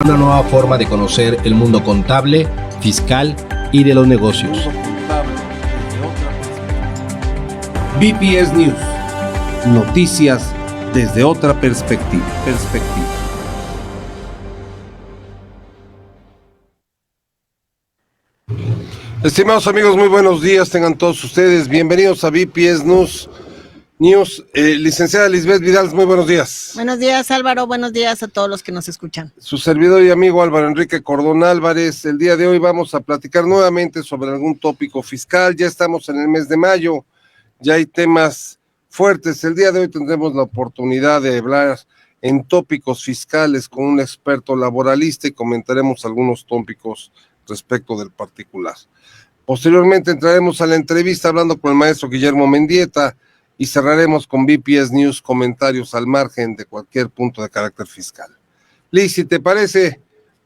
Una nueva forma de conocer el mundo contable, fiscal y de los negocios. BPS News. Noticias desde otra perspectiva. Estimados amigos, muy buenos días, tengan todos ustedes. Bienvenidos a BPS News. Licenciada Lisbeth Vidal, muy buenos días. Buenos días, Álvaro. Buenos días a todos los que nos escuchan. Su servidor y amigo Álvaro Enrique Cordón Álvarez. El día de hoy vamos a platicar nuevamente sobre algún tópico fiscal. Ya estamos en el mes de mayo, ya hay temas fuertes. El día de hoy tendremos la oportunidad de hablar en tópicos fiscales con un experto laboralista y comentaremos algunos tópicos respecto del particular. Posteriormente entraremos a la entrevista hablando con el maestro Guillermo Mendieta y cerraremos con BPS News, comentarios al margen de cualquier punto de carácter fiscal. Liz, si te parece,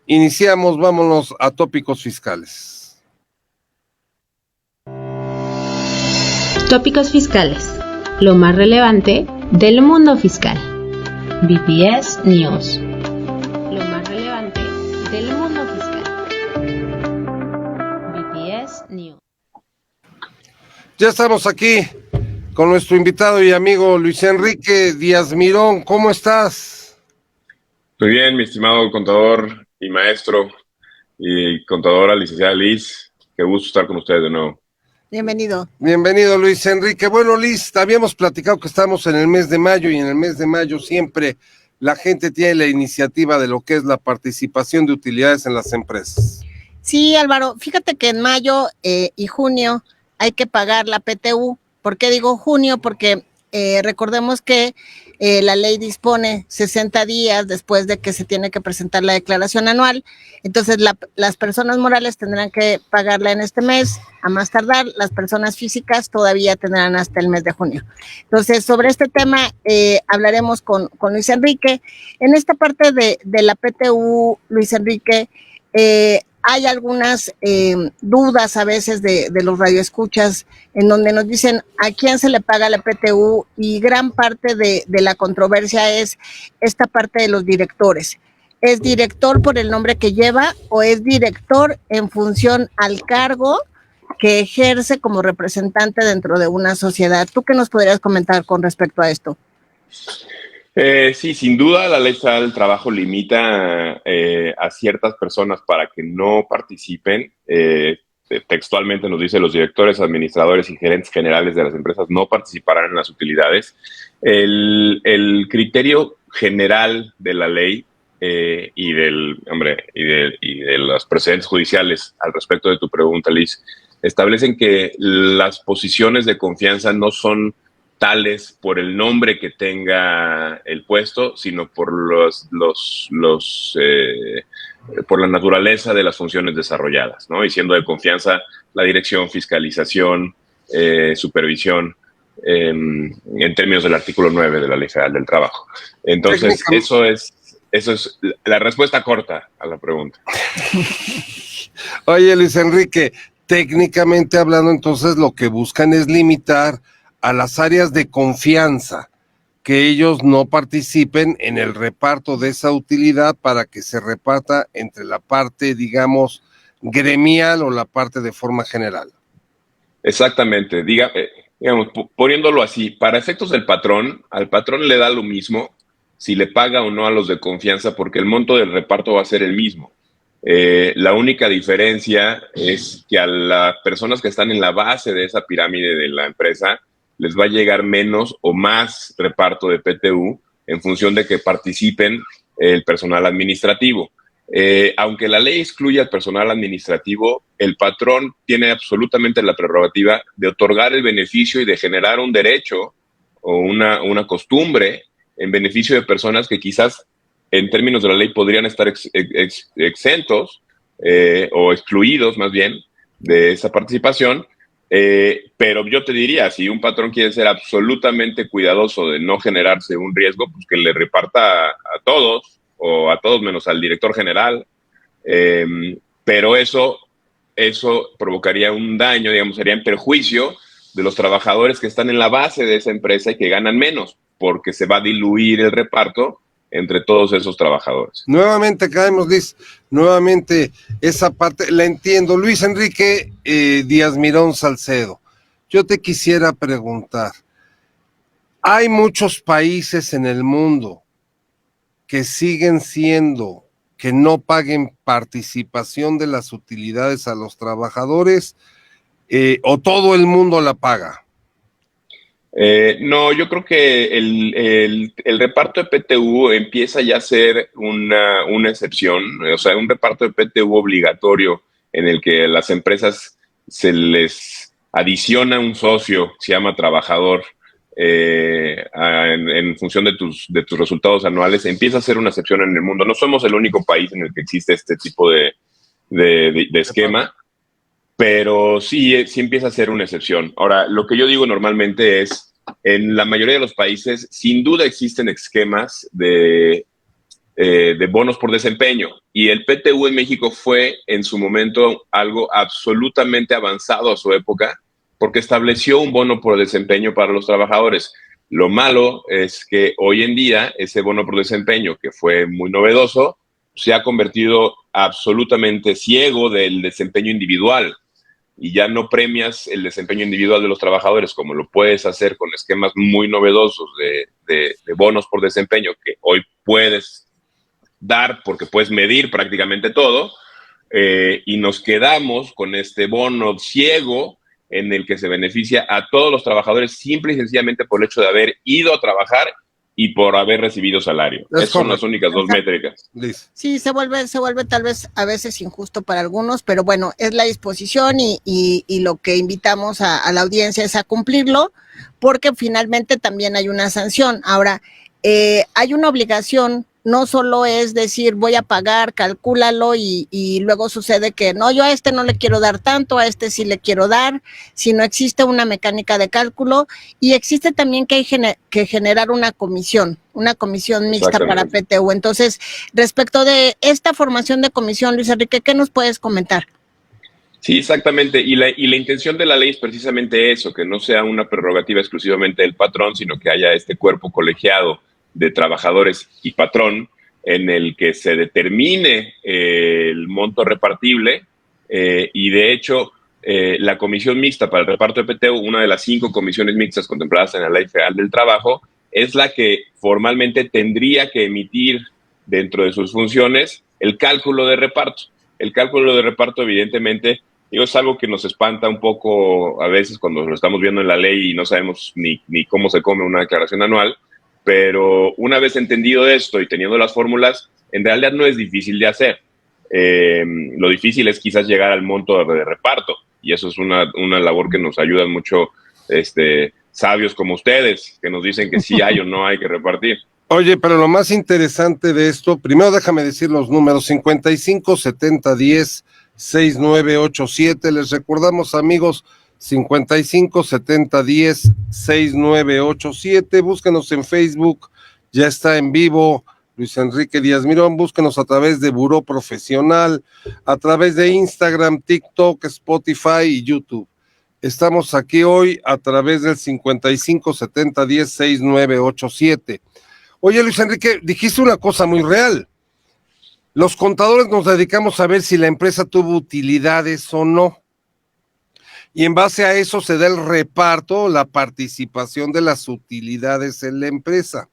iniciamos, vámonos a tópicos fiscales. Tópicos fiscales, lo más relevante del mundo fiscal. BPS News. Lo más relevante del mundo fiscal. BPS News. Ya estamos aquí con nuestro invitado y amigo Luis Enrique Díaz Mirón. ¿Cómo estás? Muy bien, mi estimado contador y maestro y contadora licenciada Liz. Qué gusto estar con ustedes de nuevo. Bienvenido. Bienvenido, Luis Enrique. Bueno, Liz, habíamos platicado que estamos en el mes de mayo y en el mes de mayo siempre la gente tiene la iniciativa de lo que es la participación de utilidades en las empresas. Sí, Álvaro, fíjate que en mayo y junio hay que pagar la PTU. ¿Por qué digo junio? Porque recordemos que la ley dispone 60 días después de que se tiene que presentar la declaración anual. Entonces, las personas morales tendrán que pagarla en este mes, a más tardar. Las personas físicas todavía tendrán hasta el mes de junio. Entonces, sobre este tema hablaremos con Luis Enrique. En esta parte de la PTU, Luis Enrique, hay algunas dudas a veces de los radioescuchas en donde nos dicen a quién se le paga la PTU, y gran parte de la controversia es esta parte de los directores. ¿Es director por el nombre que lleva o es director en función al cargo que ejerce como representante dentro de una sociedad? ¿Tú qué nos podrías comentar con respecto a esto? Sí, sin duda la Ley Federal del Trabajo limita a ciertas personas para que no participen. Textualmente nos dice: los directores, administradores y gerentes generales de las empresas no participarán en las utilidades. El criterio general de la ley y de los precedentes judiciales al respecto de tu pregunta, Liz, establecen que las posiciones de confianza no son tales por el nombre que tenga el puesto, sino por por la naturaleza de las funciones desarrolladas, ¿no? Y siendo de confianza la dirección, fiscalización, supervisión, en términos del artículo 9 de la Ley Federal del Trabajo. Entonces, eso es la respuesta corta a la pregunta. Oye, Luis Enrique, técnicamente hablando, entonces lo que buscan es limitar a las áreas de confianza, que ellos no participen en el reparto de esa utilidad para que se reparta entre la parte, digamos, gremial o la parte de forma general. Exactamente, digamos, poniéndolo así, para efectos del patrón, al patrón le da lo mismo si le paga o no a los de confianza, porque el monto del reparto va a ser el mismo. La única diferencia es que a las personas que están en la base de esa pirámide de la empresa les va a llegar menos o más reparto de PTU en función de que participen el personal administrativo. Aunque la ley excluye al personal administrativo, el patrón tiene absolutamente la prerrogativa de otorgar el beneficio y de generar un derecho o una costumbre en beneficio de personas que quizás en términos de la ley podrían estar exentos o excluidos más bien de esa participación. Pero yo te diría, si un patrón quiere ser absolutamente cuidadoso de no generarse un riesgo, pues que le reparta a todos, o a todos menos al director general, pero eso provocaría un daño, digamos, sería en perjuicio de los trabajadores que están en la base de esa empresa y que ganan menos, porque se va a diluir el reparto entre todos esos trabajadores. Nuevamente caemos, Liz, nuevamente esa parte la entiendo. Luis Enrique Díaz Mirón Salcedo, yo te quisiera preguntar, hay muchos países en el mundo que siguen siendo, que no paguen participación de las utilidades a los trabajadores, o todo el mundo la paga. No, yo creo que el reparto de PTU empieza ya a ser una excepción, o sea, un reparto de PTU obligatorio en el que las empresas se les adiciona un socio, se llama trabajador, en función de tus resultados anuales, empieza a ser una excepción en el mundo. No somos el único país en el que existe este tipo de esquema, pero sí empieza a ser una excepción. Ahora, lo que yo digo normalmente es, en la mayoría de los países, sin duda existen esquemas de bonos por desempeño, y el PTU en México fue en su momento algo absolutamente avanzado a su época, porque estableció un bono por desempeño para los trabajadores. Lo malo es que hoy en día ese bono por desempeño, que fue muy novedoso, se ha convertido absolutamente ciego del desempeño individual, y ya no premias el desempeño individual de los trabajadores como lo puedes hacer con esquemas muy novedosos de bonos por desempeño que hoy puedes dar porque puedes medir prácticamente todo, y nos quedamos con este bono ciego en el que se beneficia a todos los trabajadores simple y sencillamente por el hecho de haber ido a trabajar y por haber recibido salario. Esas son las únicas dos métricas. Sí, se vuelve tal vez a veces injusto para algunos, pero bueno, es la disposición y lo que invitamos a la audiencia es a cumplirlo, porque finalmente también hay una sanción. Ahora, hay una obligación, no solo es decir voy a pagar, calcúlalo y luego sucede que no, yo a este no le quiero dar tanto, a este sí le quiero dar, sino existe una mecánica de cálculo y existe también que hay que generar una comisión mixta para PTU. Entonces, respecto de esta formación de comisión, Luis Enrique, ¿qué nos puedes comentar? Sí, exactamente. Y la intención de la ley es precisamente eso, que no sea una prerrogativa exclusivamente del patrón, sino que haya este cuerpo colegiado de trabajadores y patrón en el que se determine el monto repartible, y de hecho la comisión mixta para el reparto de PTU, una de las 5 comisiones mixtas contempladas en la Ley Federal del Trabajo, es la que formalmente tendría que emitir dentro de sus funciones el cálculo de reparto. El cálculo de reparto, evidentemente, es algo que nos espanta un poco a veces cuando lo estamos viendo en la ley y no sabemos ni cómo se come una declaración anual, pero una vez entendido esto y teniendo las fórmulas, en realidad no es difícil de hacer. Lo difícil es quizás llegar al monto de reparto, y eso es una labor que nos ayudan mucho sabios como ustedes, que nos dicen que sí hay o no hay que repartir. Oye, pero lo más interesante de esto, primero déjame decir los números: 55 70 10 6987. Les recordamos, amigos, 55 70 10 6987. Búsquenos en Facebook, ya está en vivo Luis Enrique Díaz Mirón. Búsquenos a través de Buró Profesional, a través de Instagram, TikTok, Spotify y YouTube. Estamos aquí hoy a través del 55 70 10 6987. Oye, Luis Enrique, dijiste una cosa muy real. Los contadores nos dedicamos a ver si la empresa tuvo utilidades o no. Y en base a eso se da el reparto, la participación de las utilidades en la empresa.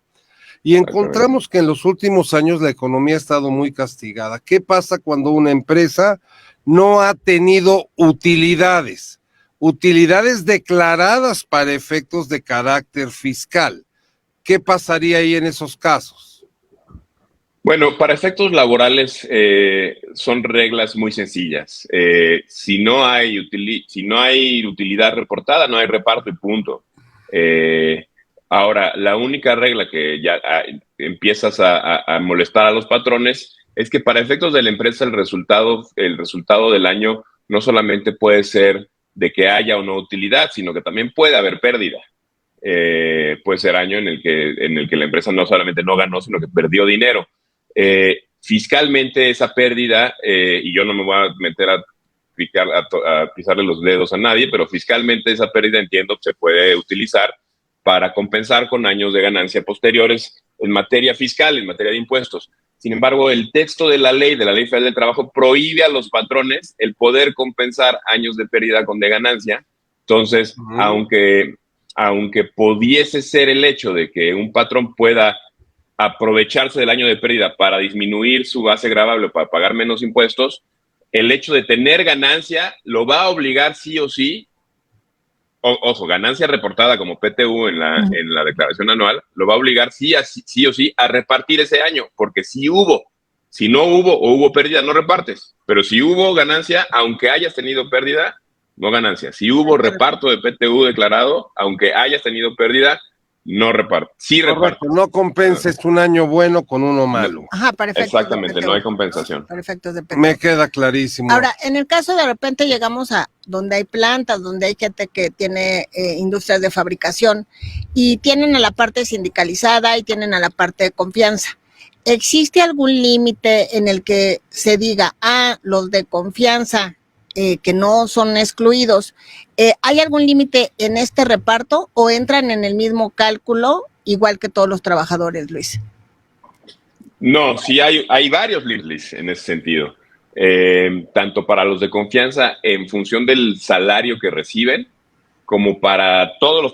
Y encontramos que en los últimos años la economía ha estado muy castigada. ¿Qué pasa cuando una empresa no ha tenido utilidades? Utilidades declaradas para efectos de carácter fiscal. ¿Qué pasaría ahí en esos casos? Bueno, para efectos laborales son reglas muy sencillas. Si no hay utilidad reportada, no hay reparto y punto. Ahora, la única regla que ya empiezas a molestar a los patrones es que para efectos de la empresa el resultado del año no solamente puede ser de que haya o no utilidad, sino que también puede haber pérdida. Puede ser año en el que la empresa no solamente no ganó, sino que perdió dinero. Fiscalmente esa pérdida, y yo no me voy a meter a pisarle los dedos a nadie, pero fiscalmente esa pérdida, entiendo, se puede utilizar para compensar con años de ganancia posteriores en materia fiscal, en materia de impuestos. Sin embargo, el texto de la Ley Federal del Trabajo, prohíbe a los patrones el poder compensar años de pérdida con de ganancia. Entonces, aunque pudiese ser el hecho de que un patrón pueda aprovecharse del año de pérdida para disminuir su base gravable, para pagar menos impuestos, el hecho de tener ganancia lo va a obligar sí o sí, ojo, ganancia reportada como PTU en la declaración anual, lo va a obligar sí o sí a repartir ese año, porque si no hubo o hubo pérdida, no repartes, pero si hubo ganancia, aunque hayas tenido pérdida, no ganancia. Si hubo reparto de PTU declarado, aunque hayas tenido pérdida, no reparto. Sí reparto. No compenses un año bueno con uno malo. Ajá, para efectos Exactamente, de PTU. no hay compensación. Para efectos de PTU. Me queda clarísimo. Ahora, en el caso de repente llegamos a donde hay plantas, donde hay gente que tiene industrias de fabricación y tienen a la parte sindicalizada y tienen a la parte de confianza. ¿Existe algún límite en el que se diga, los de confianza que no son excluidos, ¿hay algún límite en este reparto o entran en el mismo cálculo igual que todos los trabajadores, Luis? No, sí hay varios límites en ese sentido. Tanto para los de confianza en función del salario que reciben, como para todos los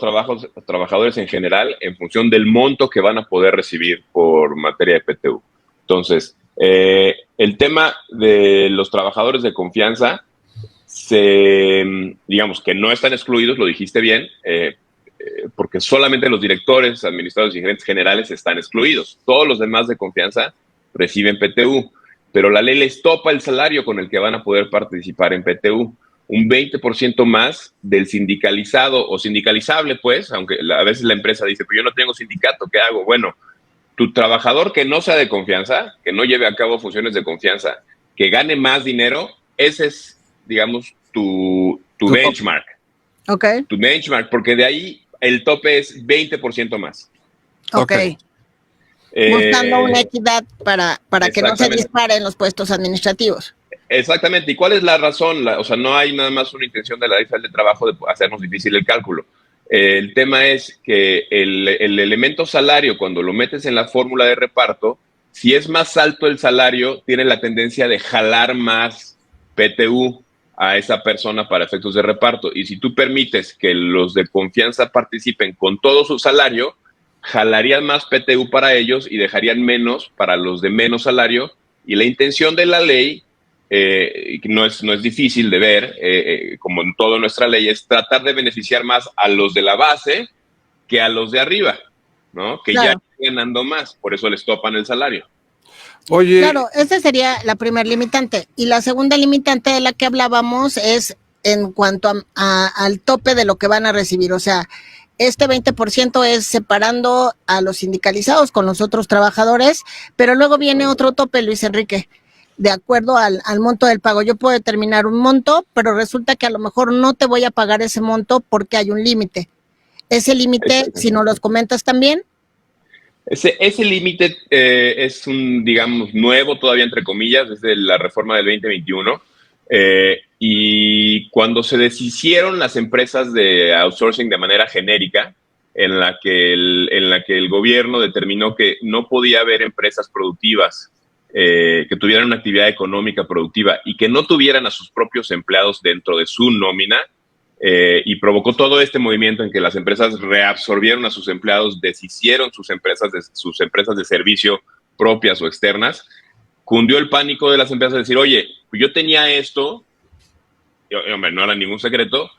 trabajadores en general en función del monto que van a poder recibir por materia de PTU. Entonces, el tema de los trabajadores de confianza, digamos que no están excluidos, lo dijiste bien, porque solamente los directores, administradores y gerentes generales están excluidos. Todos los demás de confianza reciben PTU, pero la ley les topa el salario con el que van a poder participar en PTU. Un 20% más del sindicalizado o sindicalizable, pues, aunque a veces la empresa dice, pues yo no tengo sindicato, ¿qué hago? Bueno, tu trabajador que no sea de confianza, que no lleve a cabo funciones de confianza, que gane más dinero, ese es, digamos, tu benchmark. Ok. Tu benchmark, porque de ahí el tope es 20% más. Ok. Buscando una equidad para que no se disparen los puestos administrativos. Exactamente. ¿Y cuál es la razón? O sea, no hay nada más una intención de la Ley Federal del Trabajo de hacernos difícil el cálculo. El tema es que el elemento salario, cuando lo metes en la fórmula de reparto, si es más alto el salario, tiene la tendencia de jalar más PTU a esa persona para efectos de reparto. Y si tú permites que los de confianza participen con todo su salario, jalarían más PTU para ellos y dejarían menos para los de menos salario. Y la intención de la ley, no es difícil de ver, como en toda nuestra ley, es tratar de beneficiar más a los de la base que a los de arriba, ¿no? Que claro, ya están ganando más, por eso les topan el salario. Oye. Claro, esa sería la primera limitante. Y la segunda limitante de la que hablábamos es en cuanto al tope de lo que van a recibir. O sea, este 20% es separando a los sindicalizados con los otros trabajadores, pero luego viene otro tope, Luis Enrique, de acuerdo al monto del pago. Yo puedo determinar un monto, pero resulta que a lo mejor no te voy a pagar ese monto porque hay un límite. Ese límite, si nos los comentas también. Ese límite es digamos, nuevo todavía, entre comillas, desde la reforma del 2021. Y cuando se deshicieron las empresas de outsourcing de manera genérica, en la que el gobierno determinó que no podía haber empresas productivas que tuvieran una actividad económica productiva y que no tuvieran a sus propios empleados dentro de su nómina, y provocó todo este movimiento en que las empresas reabsorbieron a sus empleados, deshicieron sus empresas de servicio propias o externas. Cundió el pánico de las empresas de decir, oye, yo tenía esto, y, hombre, no era ningún secreto,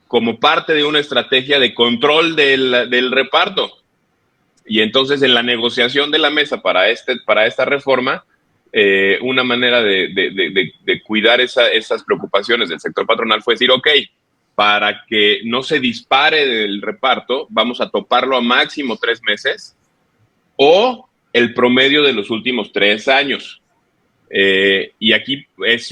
como parte de una estrategia de control del reparto. Y entonces en la negociación de la mesa para esta reforma, una manera de cuidar esas preocupaciones del sector patronal fue decir, ok, para que no se dispare el reparto, vamos a toparlo a máximo 3 meses o el promedio de los últimos 3 años. Y aquí es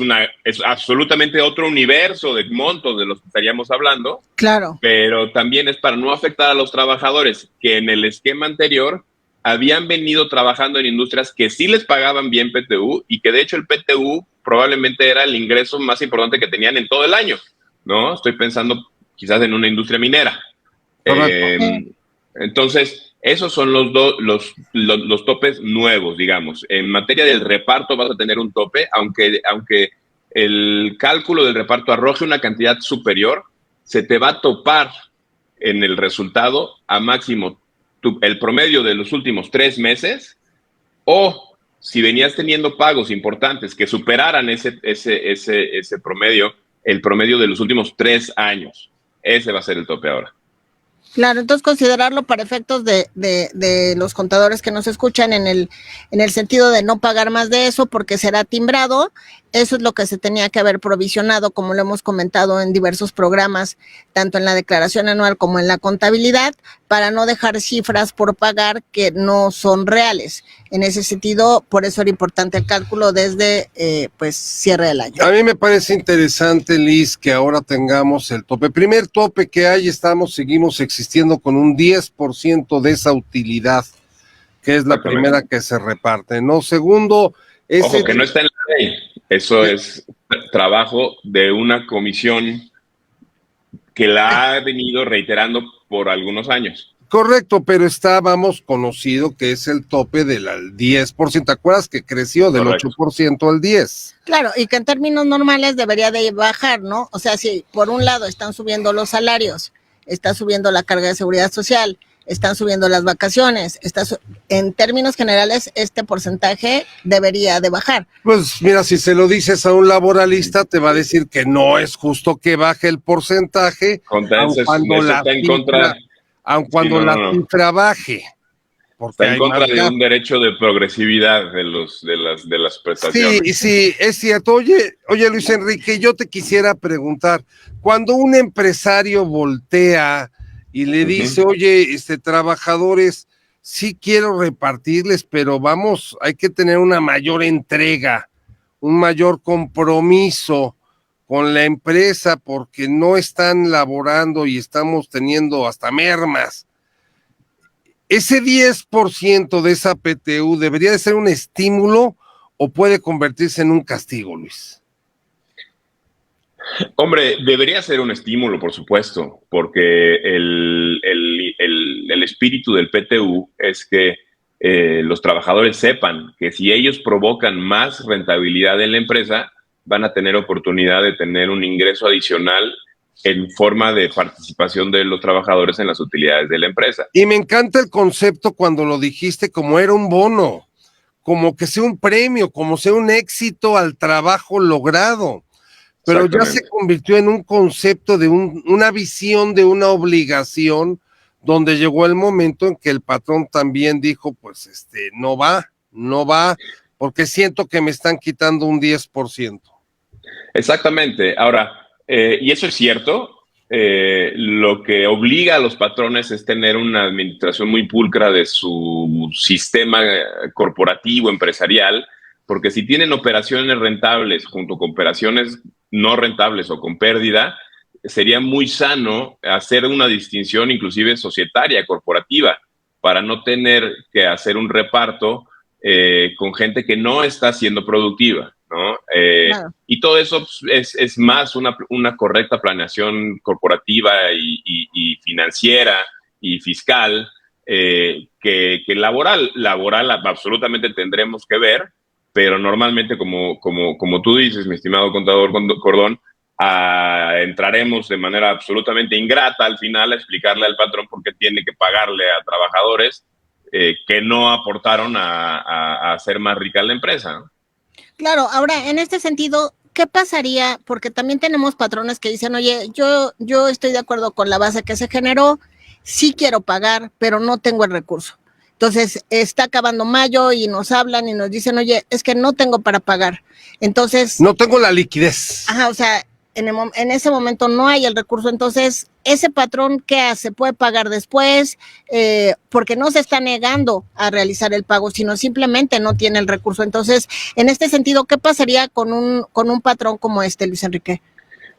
absolutamente otro universo de montos de los que estaríamos hablando. Claro. Pero también es para no afectar a los trabajadores que en el esquema anterior habían venido trabajando en industrias que sí les pagaban bien PTU y que de hecho el PTU probablemente era el ingreso más importante que tenían en todo el año, ¿no? Estoy pensando quizás en una industria minera. Entonces, esos son los topes nuevos, digamos. En materia del reparto vas a tener un tope, aunque el cálculo del reparto arroje una cantidad superior, se te va a topar en el resultado a máximo el promedio de los últimos 3 meses, o si venías teniendo pagos importantes que superaran ese promedio, el promedio de los últimos 3 años. Ese va a ser el tope ahora. Claro, entonces considerarlo para efectos de los contadores que nos escuchan en el sentido de no pagar más de eso porque será timbrado. Eso es lo que se tenía que haber provisionado, como lo hemos comentado en diversos programas, tanto en la declaración anual como en la contabilidad, para no dejar cifras por pagar que no son reales. En ese sentido, por eso era importante el cálculo desde cierre del año. A mí me parece interesante, Liz, que ahora tengamos el tope. Primer tope que hay, seguimos existiendo con un 10% de esa utilidad, que es la primera que se reparte, ¿no? Segundo, ojo, que no está en la ley. Eso es trabajo de una comisión que la ha venido reiterando por algunos años. Correcto, pero vamos, conocido que es el tope del 10%. ¿Te acuerdas que creció del 8% al 10%? Claro, y que en términos normales debería de bajar, ¿no? O sea, si por un lado están subiendo los salarios, está subiendo la carga de seguridad social, están subiendo las vacaciones, en términos generales este porcentaje debería de bajar. Pues mira, si se lo dices a un laboralista te va a decir que no es justo que baje el porcentaje, aun cuando la cifra baje. Está en contra de un derecho de progresividad de las prestaciones. Sí, es cierto. Oye, Luis Enrique, yo te quisiera preguntar, cuando un empresario voltea y le dice, oye, trabajadores, sí quiero repartirles, pero vamos, hay que tener una mayor entrega, un mayor compromiso con la empresa porque no están laborando y estamos teniendo hasta mermas. ¿Ese 10% de esa PTU debería de ser un estímulo o puede convertirse en un castigo, Luis? Hombre, debería ser un estímulo, por supuesto, porque el espíritu del PTU es que los trabajadores sepan que si ellos provocan más rentabilidad en la empresa, van a tener oportunidad de tener un ingreso adicional en forma de participación de los trabajadores en las utilidades de la empresa. Y me encanta el concepto cuando lo dijiste como era un bono, como que sea un premio, como sea un éxito al trabajo logrado. Pero ya se convirtió en un concepto de una visión de una obligación, donde llegó el momento en que el patrón también dijo, pues no va, porque siento que me están quitando un 10%. Exactamente. Ahora, y eso es cierto, lo que obliga a los patrones es tener una administración muy pulcra de su sistema corporativo, empresarial, porque si tienen operaciones rentables junto con operaciones no rentables o con pérdida, sería muy sano hacer una distinción inclusive societaria, corporativa, para no tener que hacer un reparto con gente que no está siendo productiva, ¿no? Claro. Y todo eso es más una correcta planeación corporativa y financiera y fiscal que laboral. Laboral absolutamente tendremos que ver, pero normalmente, como tú dices, mi estimado contador Cordón, entraremos de manera absolutamente ingrata al final a explicarle al patrón por qué tiene que pagarle a trabajadores que no aportaron a hacer más rica la empresa, ¿no? Claro, ahora, en este sentido, ¿qué pasaría? Porque también tenemos patrones que dicen, oye, yo estoy de acuerdo con la base que se generó, sí quiero pagar, pero no tengo el recurso. Entonces, está acabando mayo y nos hablan y nos dicen, oye, es que no tengo para pagar. Entonces... no tengo la liquidez. Ajá, o sea, en ese momento no hay el recurso. Entonces, ese patrón, ¿qué hace? ¿Puede pagar después? Porque no se está negando a realizar el pago, sino simplemente no tiene el recurso. Entonces, en este sentido, ¿qué pasaría con un patrón como Luis Enrique?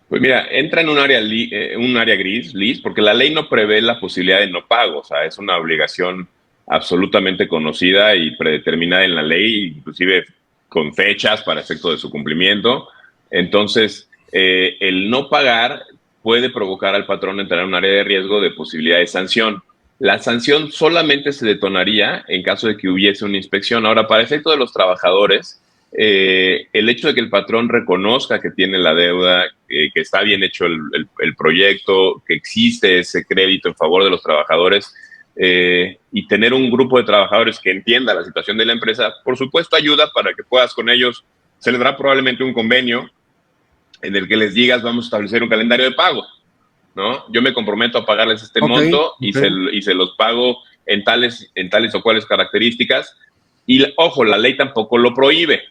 Pues mira, entra en un área gris, Liz, porque la ley no prevé la posibilidad de no pago. O sea, es una obligación absolutamente conocida y predeterminada en la ley, inclusive con fechas para efecto de su cumplimiento. Entonces, el no pagar puede provocar al patrón entrar en un área de riesgo de posibilidad de sanción. La sanción solamente se detonaría en caso de que hubiese una inspección. Ahora, para efecto de los trabajadores, el hecho de que el patrón reconozca que tiene la deuda, que está bien hecho el proyecto, que existe ese crédito en favor de los trabajadores, y tener un grupo de trabajadores que entienda la situación de la empresa, por supuesto ayuda para que puedas con ellos celebrar probablemente un convenio en el que les digas, vamos a establecer un calendario de pago, ¿no? Yo me comprometo a pagarles este monto y se los pago en tales o cuales características. Y ojo, la ley tampoco lo prohíbe.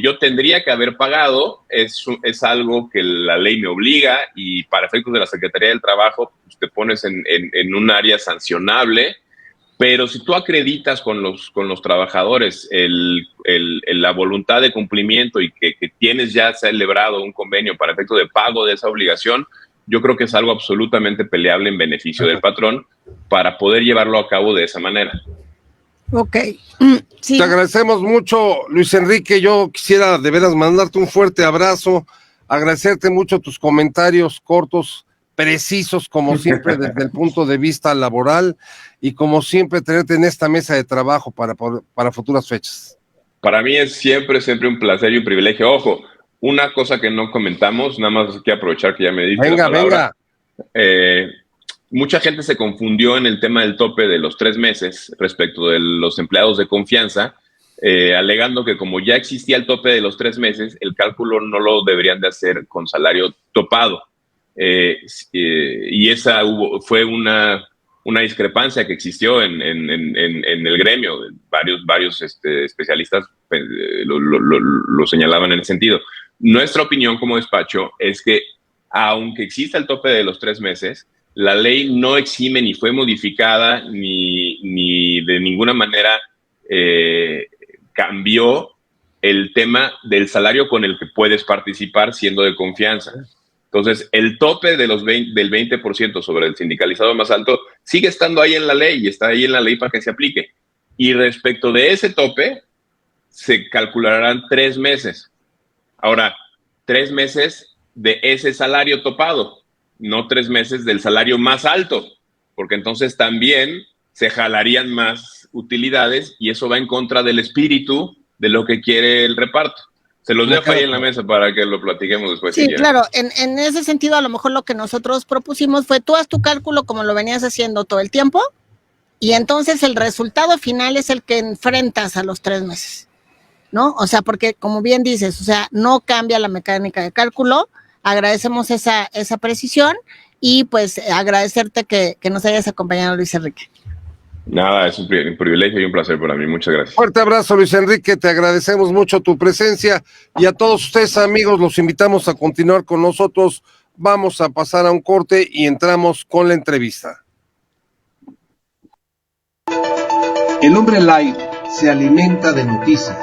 Yo tendría que haber pagado, es algo que la ley me obliga, y para efectos de la Secretaría del Trabajo, pues te pones en un área sancionable. Pero si tú acreditas con los trabajadores la voluntad de cumplimiento y que tienes ya celebrado un convenio para efecto de pago de esa obligación, yo creo que es algo absolutamente peleable en beneficio del patrón para poder llevarlo a cabo de esa manera. Ok. Sí. Te agradecemos mucho, Luis Enrique. Yo quisiera de veras mandarte un fuerte abrazo, agradecerte mucho tus comentarios cortos, precisos, como siempre, desde el punto de vista laboral, y como siempre, tenerte en esta mesa de trabajo para futuras fechas. Para mí es siempre un placer y un privilegio. Ojo, una cosa que no comentamos, nada más que aprovechar que ya me diste la palabra. Mucha gente se confundió en el tema del tope de los 3 meses respecto de los empleados de confianza, alegando que como ya existía el tope de los 3 meses, el cálculo no lo deberían de hacer con salario topado. Y esa fue una discrepancia que existió en el gremio. Varios especialistas lo señalaban en ese sentido. Nuestra opinión como despacho es que, aunque exista el tope de los 3 meses, la ley no exime ni fue modificada ni de ninguna manera cambió el tema del salario con el que puedes participar siendo de confianza. Entonces, el tope de del 20% sobre el sindicalizado más alto sigue estando ahí en la ley y está ahí en la ley para que se aplique. Y respecto de ese tope, se calcularán 3 meses. Ahora, 3 meses de ese salario topado, no 3 meses del salario más alto, porque entonces también se jalarían más utilidades y eso va en contra del espíritu de lo que quiere el reparto. Se los dejo ahí en la mesa para que lo platiquemos después. Sí, si claro, en ese sentido a lo mejor lo que nosotros propusimos fue: tú haz tu cálculo como lo venías haciendo todo el tiempo y entonces el resultado final es el que enfrentas a los 3 meses, ¿no? O sea, porque como bien dices, o sea, no cambia la mecánica de cálculo. Agradecemos esa precisión y pues agradecerte que nos hayas acompañado, Luis Enrique. Nada, es un privilegio y un placer para mí. Muchas gracias. Fuerte abrazo, Luis Enrique. Te agradecemos mucho tu presencia y a todos ustedes, amigos, los invitamos a continuar con nosotros. Vamos a pasar a un corte y entramos con la entrevista. El hombre light se alimenta de noticias,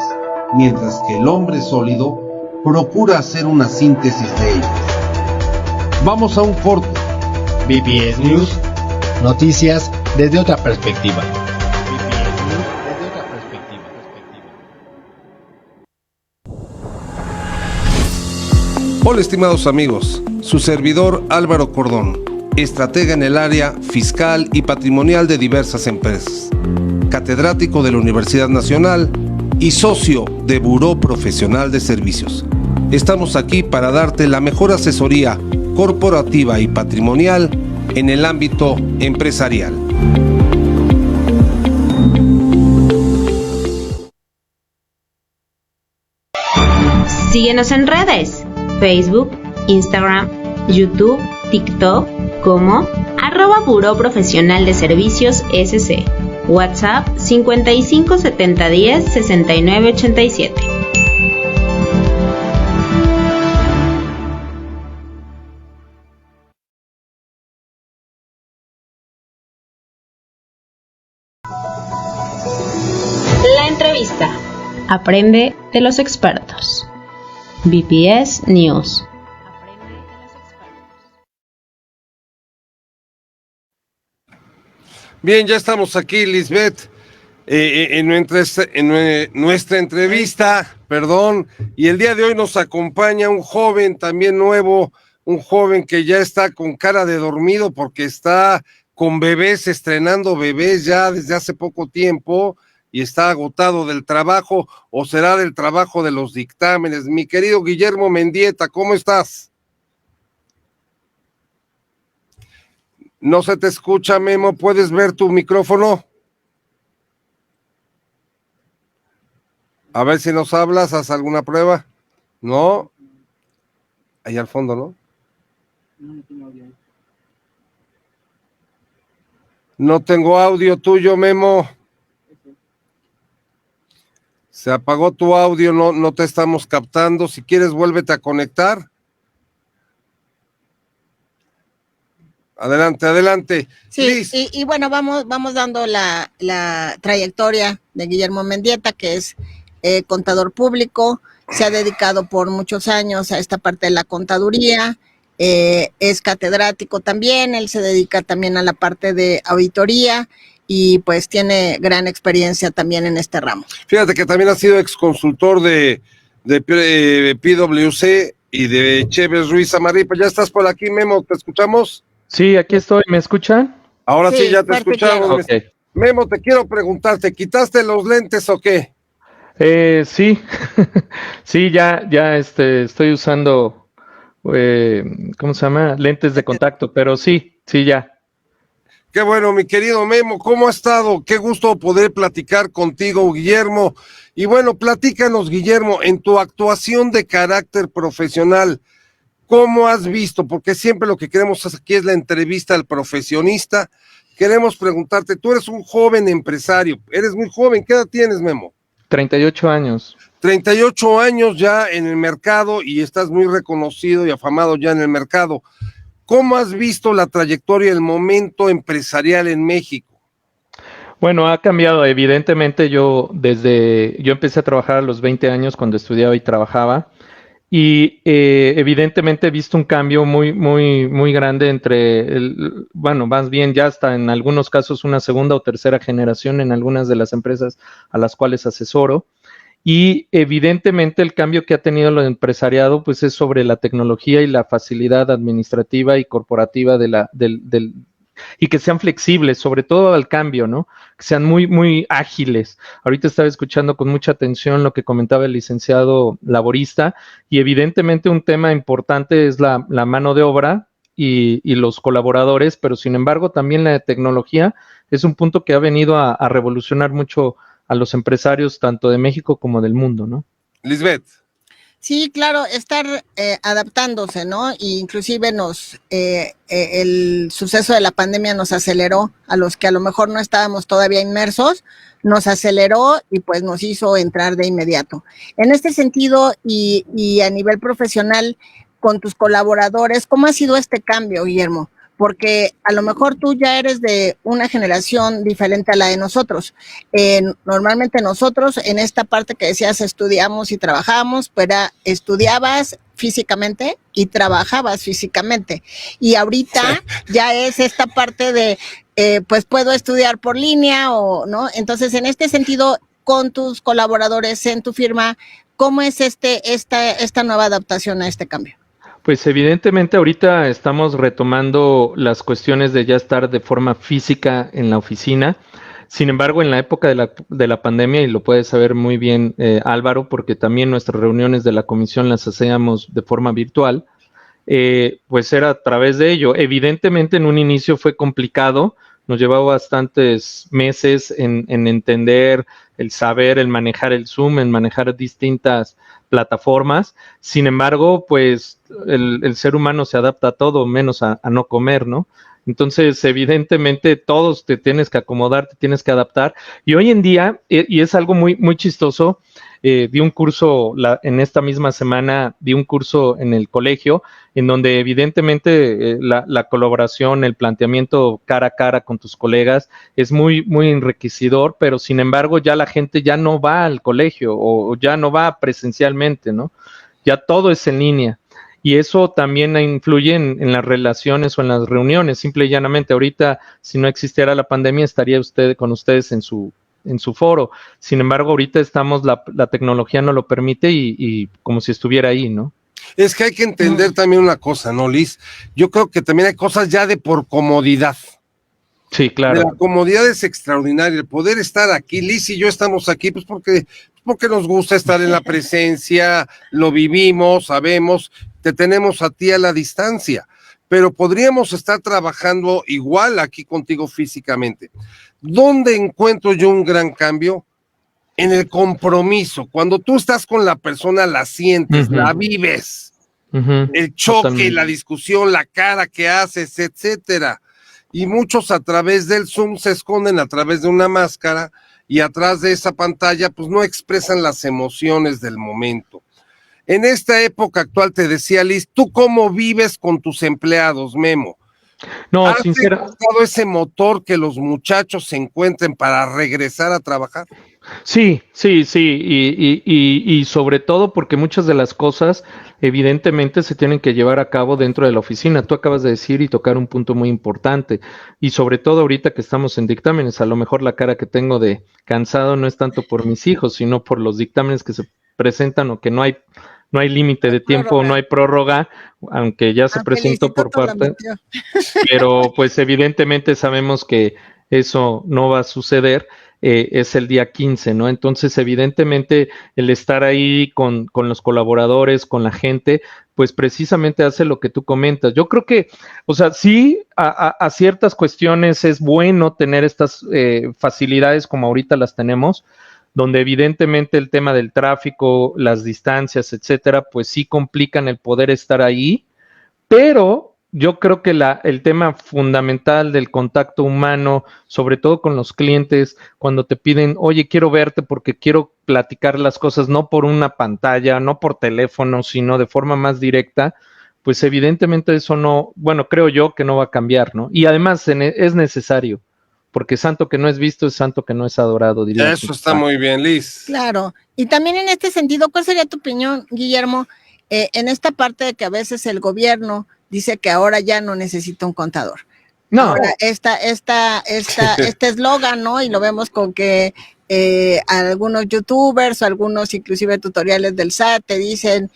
mientras que el hombre sólido procura hacer una síntesis de ellas. Vamos a un corte. BPS News, noticias desde otra perspectiva. Hola, estimados amigos, su servidor Álvaro Cordón, estratega en el área fiscal y patrimonial de diversas empresas, catedrático de la Universidad Nacional y socio de Buró Profesional de Servicios. Estamos aquí para darte la mejor asesoría corporativa y patrimonial en el ámbito empresarial. Síguenos en redes: Facebook, Instagram, YouTube, TikTok como @Buró Profesional de Servicios SC. WhatsApp 55 70 10 69 87. La entrevista. Aprende de los expertos. BPS News. Bien, ya estamos aquí, Lisbeth, en nuestra entrevista, y el día de hoy nos acompaña un joven también nuevo, un joven que ya está con cara de dormido porque está con bebés, estrenando bebés ya desde hace poco tiempo y está agotado del trabajo, o será del trabajo de los dictámenes. Mi querido Guillermo Mendieta, ¿cómo estás? No se te escucha, Memo, ¿puedes ver tu micrófono? A ver si nos hablas, haz alguna prueba. No. Ahí al fondo, ¿no? No tengo audio tuyo, Memo. Se apagó tu audio, no te estamos captando. Si quieres, vuélvete a conectar. Adelante, adelante. Sí, y bueno, vamos dando la trayectoria de Guillermo Mendieta, que es contador público, se ha dedicado por muchos años a esta parte de la contaduría, es catedrático también, él se dedica también a la parte de auditoría y pues tiene gran experiencia también en este ramo. Fíjate que también ha sido exconsultor de PwC y de Chévez Ruiz Amarripa. ¿Ya estás por aquí, Memo? ¿Te escuchamos? Sí, aquí estoy, ¿me escuchan? Ahora sí, ya te escuchamos. Okay. Memo, te quiero preguntar, ¿te quitaste los lentes o qué? Sí, sí, ya estoy usando, ¿cómo se llama? Lentes de contacto, pero sí, ya. Qué bueno, mi querido Memo, ¿cómo ha estado? Qué gusto poder platicar contigo, Guillermo. Y bueno, platícanos, Guillermo, en tu actuación de carácter profesional, ¿cómo has visto? Porque siempre lo que queremos aquí es la entrevista al profesionista. Queremos preguntarte, tú eres un joven empresario, eres muy joven, ¿qué edad tienes, Memo? 38 años. 38 años ya en el mercado y estás muy reconocido y afamado ya en el mercado. ¿Cómo has visto la trayectoria, el momento empresarial en México? Bueno, ha cambiado. Evidentemente, yo empecé a trabajar a los 20 años cuando estudiaba y trabajaba. Y evidentemente he visto un cambio muy grande bueno, más bien ya hasta en algunos casos una segunda o tercera generación en algunas de las empresas a las cuales asesoro. Y evidentemente el cambio que ha tenido el empresariado pues es sobre la tecnología y la facilidad administrativa y corporativa y que sean flexibles, sobre todo al cambio, ¿no? Que sean muy ágiles. Ahorita estaba escuchando con mucha atención lo que comentaba el licenciado laborista y evidentemente un tema importante es la mano de obra y los colaboradores, pero sin embargo también la tecnología es un punto que ha venido a revolucionar mucho a los empresarios tanto de México como del mundo, ¿no? Lisbeth. Sí, claro, estar adaptándose, ¿no? Y inclusive el suceso de la pandemia nos aceleró a los que a lo mejor no estábamos todavía inmersos, nos aceleró y pues nos hizo entrar de inmediato. En este sentido y a nivel profesional con tus colaboradores, ¿cómo ha sido este cambio, Guillermo? Porque a lo mejor tú ya eres de una generación diferente a la de nosotros. Normalmente nosotros, en esta parte que decías, estudiamos y trabajamos, pero estudiabas físicamente y trabajabas físicamente. Y ahorita ya es esta parte de, pues puedo estudiar por línea o no. Entonces, en este sentido, con tus colaboradores en tu firma, ¿cómo es esta nueva adaptación a este cambio? Pues evidentemente ahorita estamos retomando las cuestiones de ya estar de forma física en la oficina. Sin embargo, en la época de la pandemia, y lo puede saber muy bien Álvaro, porque también nuestras reuniones de la comisión las hacíamos de forma virtual, pues era a través de ello. Evidentemente en un inicio fue complicado, nos llevaba bastantes meses en entender, el saber, el manejar el Zoom, en manejar distintas plataformas. Sin embargo, pues el ser humano se adapta a todo, menos a no comer, ¿no? Entonces, evidentemente, todos te tienes que acomodar, te tienes que adaptar. Y hoy en día, y es algo muy chistoso, di un curso en esta misma semana, di un curso en el colegio, en donde evidentemente la colaboración, el planteamiento cara a cara con tus colegas es muy enriquecedor, pero sin embargo ya la gente ya no va al colegio o ya no va presencialmente, ¿no? Ya todo es en línea. Y eso también influye en las relaciones o en las reuniones. Simple y llanamente, ahorita, si no existiera la pandemia, estaría con ustedes en su foro. Sin embargo, ahorita la tecnología no lo permite y como si estuviera ahí, ¿no? Es que hay que entender también una cosa, ¿no, Liz? Yo creo que también hay cosas ya de por comodidad. Sí, de claro. la comodidad es extraordinaria. El poder estar aquí, Liz y yo estamos aquí, pues porque nos gusta estar en la presencia, lo vivimos, sabemos, te tenemos a ti a la distancia, pero podríamos estar trabajando igual aquí contigo físicamente. ¿Dónde encuentro yo un gran cambio? En el compromiso. Cuando tú estás con la persona, la sientes, la vives. El choque, Totalmente. la discusión, la cara que haces, etcétera. Y muchos a través del Zoom se esconden a través de una máscara y atrás de esa pantalla pues no expresan las emociones del momento. En esta época actual, te decía Liz, ¿tú cómo vives con tus empleados, Memo? No, ¿Has sinceramente. encontrado ese motor que los muchachos se encuentren para regresar a trabajar? Sí, y sobre todo porque muchas de las cosas evidentemente se tienen que llevar a cabo dentro de la oficina. Tú acabas de decir y tocar un punto muy importante, y sobre todo ahorita que estamos en dictámenes, a lo mejor la cara que tengo de cansado no es tanto por mis hijos, sino por los dictámenes que se presentan o que no hay límite de tiempo, no hay prórroga, aunque ya se presentó por parte, pero pues evidentemente sabemos que eso no va a suceder. Es el día 15, ¿no? Entonces, evidentemente, el estar ahí con los colaboradores, con la gente, pues precisamente hace lo que tú comentas. Yo creo que, o sea, sí, a ciertas cuestiones es bueno tener estas facilidades como ahorita las tenemos, donde evidentemente el tema del tráfico, las distancias, etcétera, pues sí complican el poder estar ahí, pero yo creo que el tema fundamental del contacto humano, sobre todo con los clientes, cuando te piden, oye, quiero verte porque quiero platicar las cosas, no por una pantalla, no por teléfono, sino de forma más directa, pues evidentemente eso no, bueno, creo yo que no va a cambiar, ¿no? Y además es necesario, porque santo que no es visto es santo que no es adorado, diría. Eso está muy bien, Liz. Claro. Y también en este sentido, ¿cuál sería tu opinión, Guillermo, en esta parte de que a veces el gobierno dice que ahora ya no necesita un contador? No. Ahora, este eslogan, ¿no? Y lo vemos con que algunos youtubers o algunos inclusive tutoriales del SAT te dicen,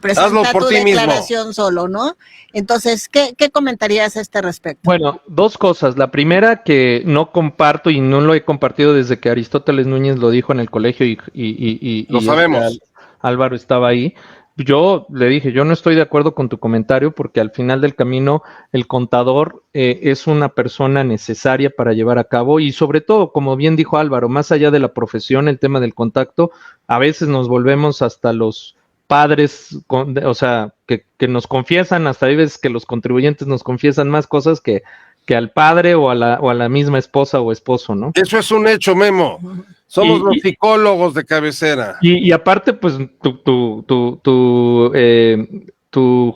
presenta tu declaración solo, ¿no? Entonces, ¿qué comentarías a este respecto? Bueno, dos cosas. La primera que no comparto y no lo he compartido desde que Aristóteles Núñez lo dijo en el colegio y lo sabemos. Álvaro estaba ahí. Yo le dije, yo no estoy de acuerdo con tu comentario porque al final del camino el contador es una persona necesaria para llevar a cabo y sobre todo, como bien dijo Álvaro, más allá de la profesión, el tema del contacto, a veces nos volvemos hasta los padres, o sea, que nos confiesan, hasta hay veces que los contribuyentes nos confiesan más cosas que al padre o a la misma esposa o esposo, ¿no? Eso es un hecho, Memo. Somos los psicólogos de cabecera. Y aparte, pues, tu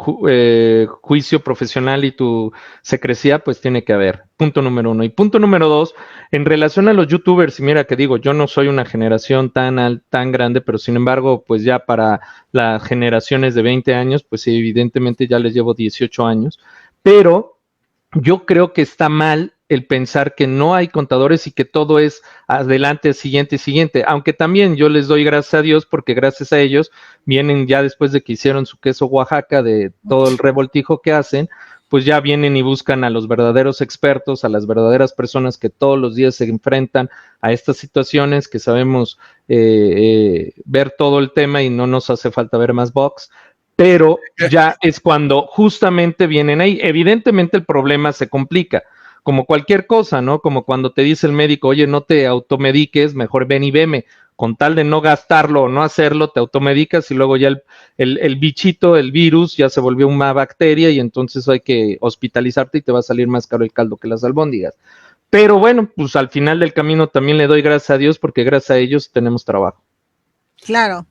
juicio profesional y tu secrecía, pues tiene que haber. Punto número uno. Y punto número dos, en relación a los youtubers, y mira que digo, yo no soy una generación tan grande, pero sin embargo, pues ya para las generaciones de 20 años, pues evidentemente ya les llevo 18 años, pero yo creo que está mal el pensar que no hay contadores y que todo es adelante, siguiente, aunque también yo les doy gracias a Dios porque gracias a ellos vienen ya después de que hicieron su queso Oaxaca, de todo el revoltijo que hacen, pues ya vienen y buscan a los verdaderos expertos, a las verdaderas personas que todos los días se enfrentan a estas situaciones, que sabemos ver todo el tema y no nos hace falta ver más box, pero ya es cuando justamente vienen ahí. Evidentemente el problema se complica, como cualquier cosa, ¿no? Como cuando te dice el médico, oye, no te automediques, mejor ven y veme, con tal de no gastarlo o no hacerlo, te automedicas y luego ya el bichito, el virus, ya se volvió una bacteria y entonces hay que hospitalizarte y te va a salir más caro el caldo que las albóndigas. Pero bueno, pues al final del camino también le doy gracias a Dios porque gracias a ellos tenemos trabajo. Claro.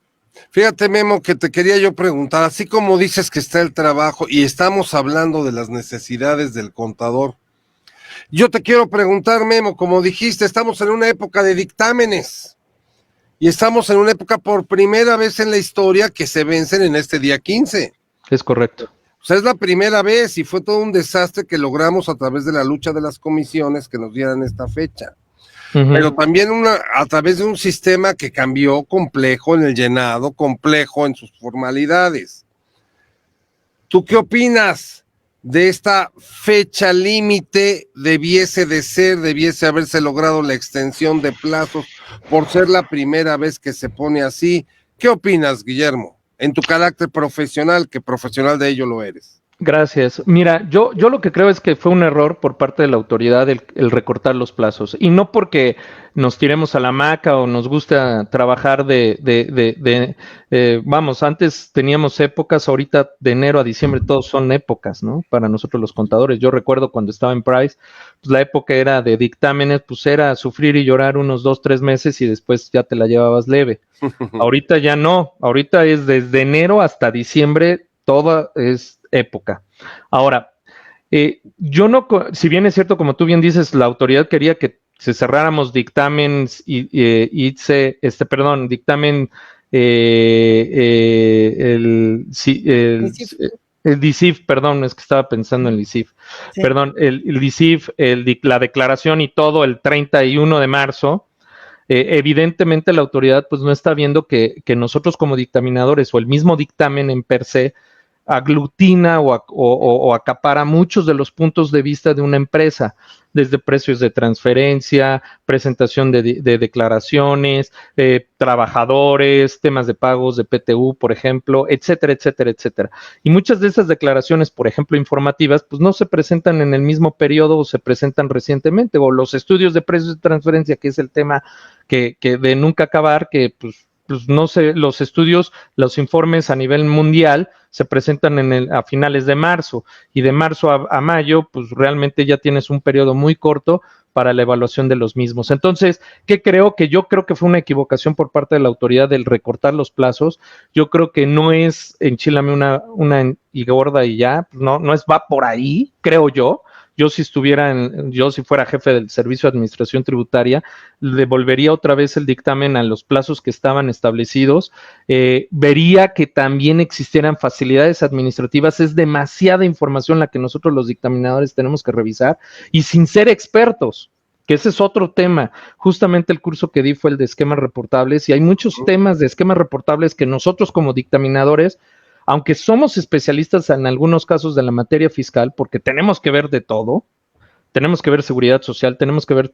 Fíjate, Memo, que te quería yo preguntar, así como dices que está el trabajo y estamos hablando de las necesidades del contador, yo te quiero preguntar, Memo, como dijiste, estamos en una época de dictámenes y estamos en una época por primera vez en la historia que se vencen en este día 15. Es correcto. O sea, es la primera vez y fue todo un desastre que logramos a través de la lucha de las comisiones que nos dieran esta fecha. Pero también a través de un sistema que cambió complejo en el llenado, complejo en sus formalidades. ¿Tú qué opinas? de esta fecha límite debiese haberse logrado la extensión de plazos por ser la primera vez que se pone así. ¿Qué opinas, Guillermo, en tu carácter profesional, que profesional de ello lo eres? Gracias. Mira, yo lo que creo es que fue un error por parte de la autoridad el recortar los plazos. Y no porque nos tiremos a la hamaca o nos gusta trabajar vamos, antes teníamos épocas, ahorita de enero a diciembre todos son épocas, ¿no? Para nosotros los contadores. Yo recuerdo cuando estaba en Price, pues la época era de dictámenes, pues era sufrir y llorar unos 2, 3 meses y después ya te la llevabas leve. Ahorita ya no, ahorita es desde enero hasta diciembre, toda es época. Ahora, yo no, si bien es cierto, como tú bien dices, la autoridad quería que se cerráramos dictámenes dictamen el DICIF, perdón, es que estaba pensando en el DICIF, sí. Perdón, el DICIF, la declaración y todo el 31 de marzo, evidentemente la autoridad pues no está viendo que nosotros como dictaminadores o el mismo dictamen en per se aglutina o acapara muchos de los puntos de vista de una empresa, desde precios de transferencia, presentación de declaraciones, trabajadores, temas de pagos de PTU, por ejemplo, etcétera, etcétera, etcétera. Y muchas de esas declaraciones, por ejemplo, informativas, pues no se presentan en el mismo periodo o se presentan recientemente, o los estudios de precios de transferencia, que es el tema que de nunca acabar, que pues no sé, los estudios, los informes a nivel mundial se presentan a finales de marzo, y de marzo a mayo, pues realmente ya tienes un periodo muy corto para la evaluación de los mismos. Entonces, ¿qué creo? Que yo creo que fue una equivocación por parte de la autoridad el recortar los plazos. Yo creo que no es enchilame una y gorda y ya, no va por ahí, creo yo. Yo si fuera jefe del Servicio de Administración Tributaria, devolvería otra vez el dictamen a los plazos que estaban establecidos, vería que también existieran facilidades administrativas. Es demasiada información la que nosotros los dictaminadores tenemos que revisar, y sin ser expertos, que ese es otro tema. Justamente el curso que di fue el de esquemas reportables, y hay muchos temas de esquemas reportables que nosotros como dictaminadores, aunque somos especialistas en algunos casos de la materia fiscal, porque tenemos que ver de todo, tenemos que ver seguridad social, tenemos que ver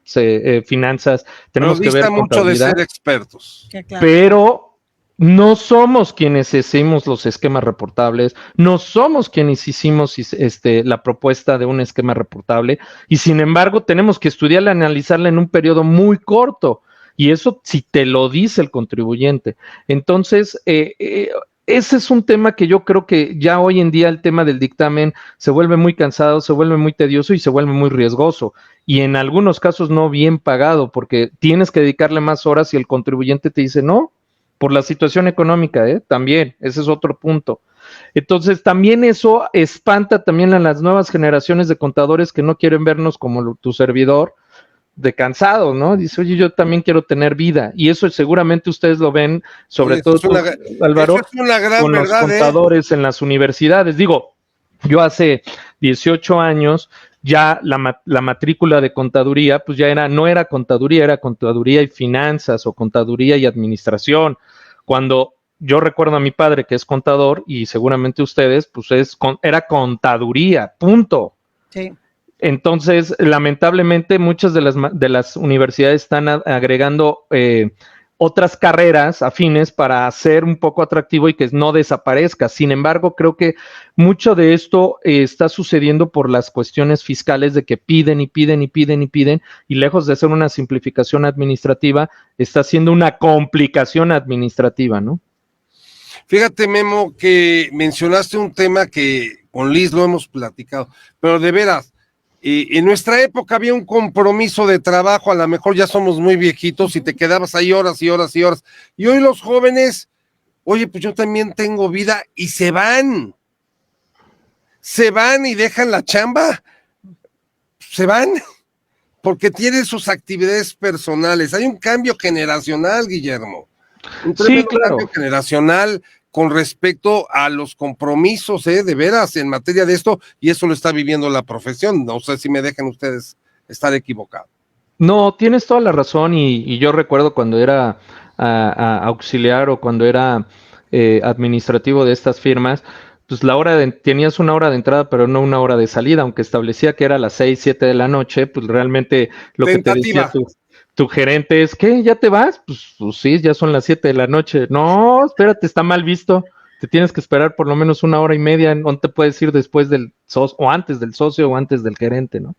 finanzas, tenemos que ver mucho de ser expertos. Pero no somos quienes hicimos los esquemas reportables, no somos quienes hicimos la propuesta de un esquema reportable, y sin embargo tenemos que estudiarla, analizarla en un periodo muy corto, y eso si te lo dice el contribuyente. Entonces, ese es un tema que yo creo que ya hoy en día el tema del dictamen se vuelve muy cansado, se vuelve muy tedioso y se vuelve muy riesgoso, y en algunos casos no bien pagado, porque tienes que dedicarle más horas y el contribuyente te dice no, por la situación económica, también, ese es otro punto. Entonces también eso espanta también a las nuevas generaciones de contadores que no quieren vernos como tu servidor, de cansado, ¿no? Dice, oye, yo también quiero tener vida, y eso seguramente ustedes lo ven, sobre todo tú, Álvaro, con los contadores en las universidades. Digo, yo hace 18 años, ya la matrícula de contaduría, pues ya no era contaduría, era contaduría y finanzas, o contaduría y administración. Cuando yo recuerdo a mi padre, que es contador, y seguramente ustedes, pues era contaduría, punto. Sí. Entonces, lamentablemente, muchas de las universidades están agregando otras carreras afines para hacer un poco atractivo y que no desaparezca. Sin embargo, creo que mucho de esto está sucediendo por las cuestiones fiscales, de que piden y piden y piden y piden, y lejos de ser una simplificación administrativa, está siendo una complicación administrativa, ¿no? Fíjate, Memo, que mencionaste un tema que con Liz lo hemos platicado, pero de veras, en nuestra época había un compromiso de trabajo, a lo mejor ya somos muy viejitos y te quedabas ahí horas y horas y horas, y hoy los jóvenes, oye, pues yo también tengo vida, y se van y dejan la chamba, se van, porque tienen sus actividades personales. Hay un cambio generacional, Guillermo, sí, claro, cambio generacional con respecto a los compromisos, de veras, en materia de esto, y eso lo está viviendo la profesión. No sé si me dejan ustedes estar equivocado. No, tienes toda la razón, y yo recuerdo cuando era auxiliar o cuando era administrativo de estas firmas, pues tenías una hora de entrada, pero no una hora de salida, aunque establecía que era a las 6, 7 de la noche, pues realmente lo Tentativa. que te decía tu gerente es, ¿qué? ¿Ya te vas? Pues sí, ya son las 7 de la noche. No, espérate, está mal visto. Te tienes que esperar por lo menos una hora y media, no te puedes ir después del socio, o antes del socio, o antes del gerente, ¿no?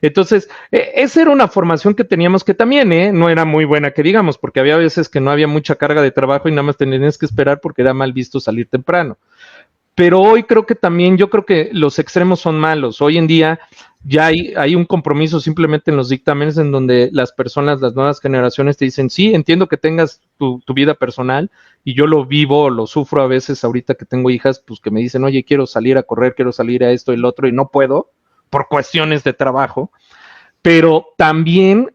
Entonces, esa era una formación que teníamos que también, no era muy buena que digamos, porque había veces que no había mucha carga de trabajo y nada más tenías que esperar porque era mal visto salir temprano. Pero hoy yo creo que los extremos son malos. Hoy en día ya hay un compromiso simplemente en los dictámenes en donde las nuevas generaciones te dicen, sí, entiendo que tengas tu vida personal, y yo lo vivo, lo sufro a veces ahorita que tengo hijas, pues que me dicen, oye, quiero salir a correr, quiero salir a esto y lo otro, y no puedo por cuestiones de trabajo. Pero también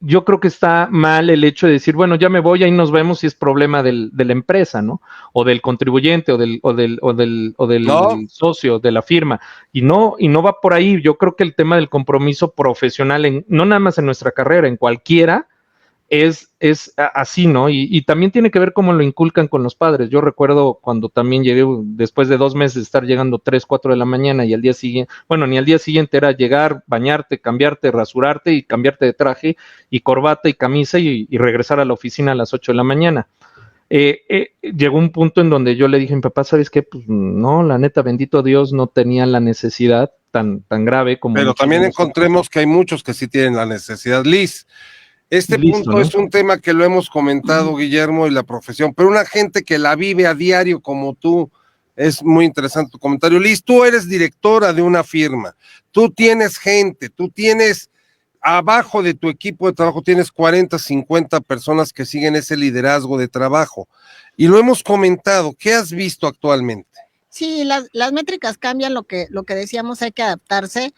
yo creo que está mal el hecho de decir, bueno, ya me voy, ahí nos vemos, si es problema de la empresa, ¿no? O del contribuyente, o del No. socio, de la firma. Y no va por ahí. Yo creo que el tema del compromiso profesional, no nada más en nuestra carrera, en cualquiera, es así, ¿no? Y también tiene que ver cómo lo inculcan con los padres. Yo recuerdo cuando también llegué, después de 2 meses de estar llegando 3, 4 de la mañana, y al día siguiente, bueno, ni al día siguiente era llegar, bañarte, cambiarte, rasurarte y cambiarte de traje y corbata y camisa y regresar a la oficina a las 8 de la mañana. Llegó un punto en donde yo le dije a mi papá, ¿sabes qué? Pues no, la neta, bendito Dios, no tenía la necesidad tan grave como... Pero también encontremos que hay muchos que sí tienen la necesidad. Liz, punto, ¿no? Es un tema que lo hemos comentado, Guillermo, y la profesión, pero una gente que la vive a diario como tú, es muy interesante tu comentario. Liz, tú eres directora de una firma, tú tienes gente, tú tienes abajo de tu equipo de trabajo, tienes 40, 50 personas que siguen ese liderazgo de trabajo, y lo hemos comentado. ¿Qué has visto actualmente? Sí, las métricas cambian, lo que decíamos, hay que adaptarse.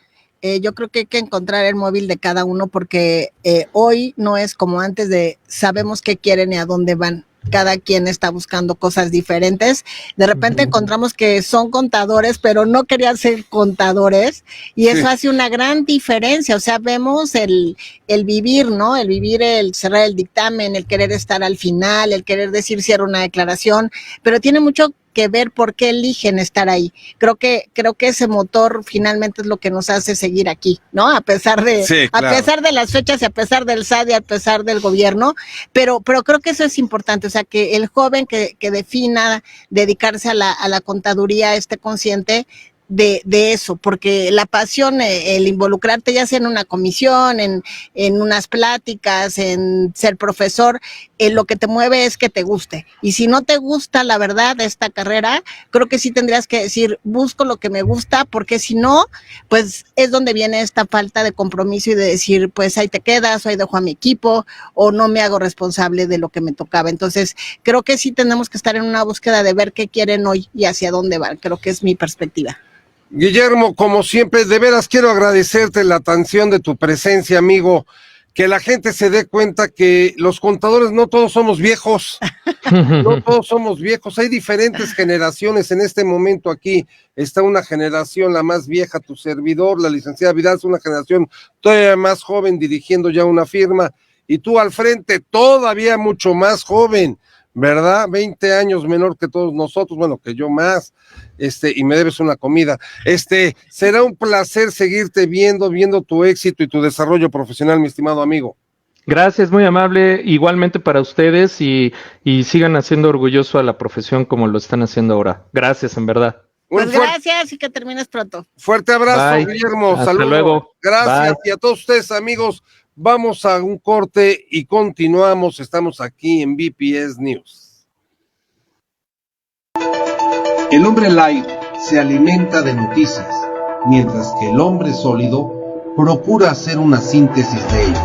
Yo creo que hay que encontrar el móvil de cada uno, porque hoy no es como antes de sabemos qué quieren y a dónde van. Cada quien está buscando cosas diferentes. De repente encontramos que son contadores, pero no querían ser contadores, y eso hace una gran diferencia. O sea, vemos el vivir, ¿no? El vivir, el cerrar el dictamen, el querer estar al final, el querer decir si era una declaración, pero tiene mucho que ver por qué eligen estar ahí. Creo que ese motor finalmente es lo que nos hace seguir aquí, ¿no? A pesar de las fechas, y a pesar del SAT, y a pesar del gobierno, pero creo que eso es importante. O sea, que el joven que defina dedicarse a la contaduría esté consciente de eso, porque la pasión, el involucrarte ya sea en una comisión, en unas pláticas, en ser profesor, lo que te mueve es que te guste. Y si no te gusta, la verdad, esta carrera, creo que sí tendrías que decir, busco lo que me gusta, porque si no, pues es donde viene esta falta de compromiso y de decir, pues ahí te quedas, o ahí dejo a mi equipo, o no me hago responsable de lo que me tocaba. Entonces, creo que sí tenemos que estar en una búsqueda de ver qué quieren hoy y hacia dónde van. Creo que es mi perspectiva. Guillermo, como siempre, de veras quiero agradecerte la atención de tu presencia, amigo, que la gente se dé cuenta que los contadores no todos somos viejos, no todos somos viejos, hay diferentes generaciones. En este momento aquí está una generación, la más vieja, tu servidor, la licenciada Vidal, es una generación todavía más joven dirigiendo ya una firma, y tú al frente todavía mucho más joven, ¿verdad? 20 años menor que todos nosotros, bueno, que yo más, y me debes una comida. Será un placer seguirte viendo tu éxito y tu desarrollo profesional, mi estimado amigo. Gracias, muy amable, igualmente para ustedes, y sigan haciendo orgulloso a la profesión como lo están haciendo ahora. Gracias, en verdad. Pues gracias, y que termines pronto. Fuerte abrazo, Bye. Guillermo. Hasta Saludos. luego. Gracias. Bye. Y a todos ustedes, amigos, vamos a un corte y continuamos. Estamos aquí en BPS News. El hombre light se alimenta de noticias, mientras que el hombre sólido procura hacer una síntesis de ellas.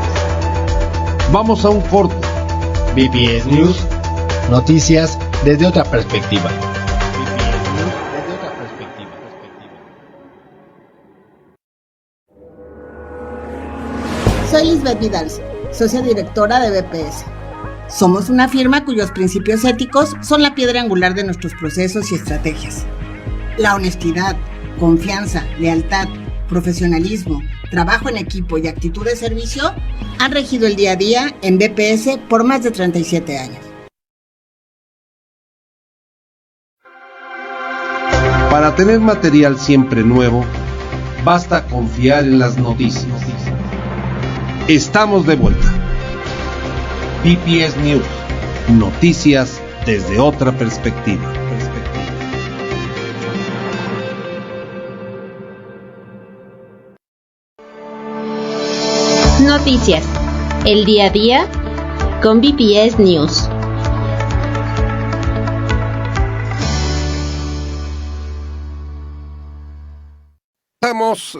Vamos a un corte. BPS News, noticias desde otra perspectiva. Soy Lisbeth Vidal, socia directora de BPS. Somos una firma cuyos principios éticos son la piedra angular de nuestros procesos y estrategias. La honestidad, confianza, lealtad, profesionalismo, trabajo en equipo y actitud de servicio han regido el día a día en BPS por más de 37 años. Para tener material siempre nuevo, basta confiar en las noticias. Estamos de vuelta. BPS News. Noticias desde otra perspectiva. Noticias. El día a día con BPS News.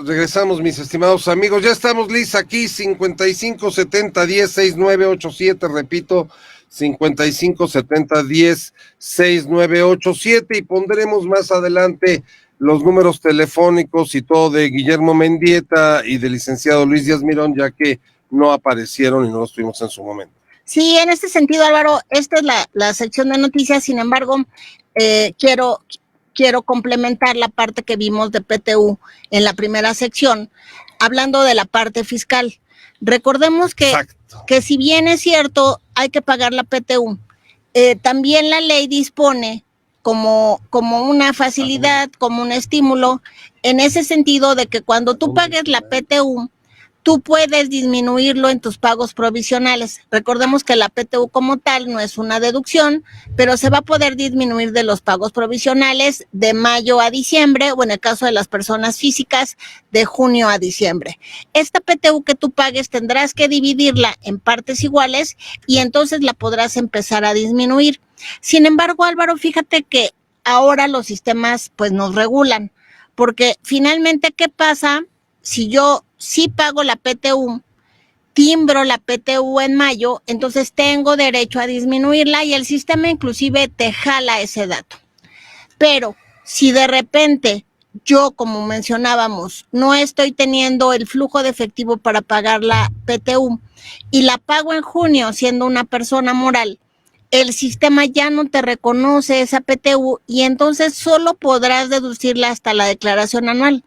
Regresamos, mis estimados amigos. Ya estamos, Liz, aquí, 55 70 10 6987, repito, 55 70 10 6987, y pondremos más adelante los números telefónicos y todo de Guillermo Mendieta y del licenciado Luis Díaz Mirón, ya que no aparecieron y no los tuvimos en su momento. Sí, en este sentido, Álvaro, esta es la sección de noticias. Sin embargo, quiero complementar la parte que vimos de PTU en la primera sección, hablando de la parte fiscal. Recordemos que si bien es cierto, hay que pagar la PTU, también la ley dispone como una facilidad, como un estímulo, en ese sentido de que cuando tú pagues la PTU, tú puedes disminuirlo en tus pagos provisionales. Recordemos que la PTU como tal no es una deducción, pero se va a poder disminuir de los pagos provisionales de mayo a diciembre, o en el caso de las personas físicas, de junio a diciembre. Esta PTU que tú pagues tendrás que dividirla en partes iguales y entonces la podrás empezar a disminuir. Sin embargo, Álvaro, fíjate que ahora los sistemas pues nos regulan, porque finalmente, ¿qué pasa si yo sí pago la PTU, timbro la PTU en mayo, entonces tengo derecho a disminuirla y el sistema inclusive te jala ese dato? Pero si de repente yo, como mencionábamos, no estoy teniendo el flujo de efectivo para pagar la PTU y la pago en junio siendo una persona moral, el sistema ya no te reconoce esa PTU y entonces solo podrás deducirla hasta la declaración anual.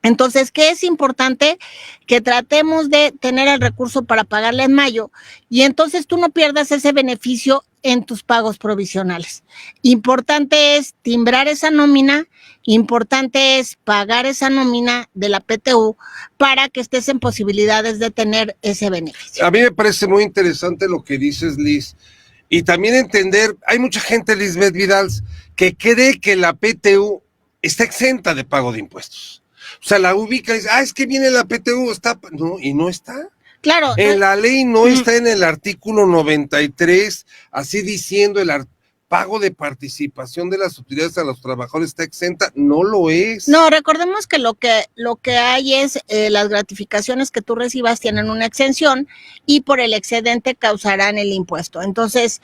Entonces, ¿qué es importante? Que tratemos de tener el recurso para pagarle en mayo y entonces tú no pierdas ese beneficio en tus pagos provisionales. Importante es timbrar esa nómina, importante es pagar esa nómina de la PTU para que estés en posibilidades de tener ese beneficio. A mí me parece muy interesante lo que dices, Liz, y también entender, hay mucha gente, Lisbeth Vidal, que cree que la PTU está exenta de pago de impuestos. O sea, la ubica y dice, es que viene la PTU, no, y no está. Claro. En la ley no está en el artículo 93, así diciendo el pago de participación de las utilidades a los trabajadores está exenta, no lo es. No, recordemos que lo que hay es las gratificaciones que tú recibas tienen una exención y por el excedente causarán el impuesto. Entonces,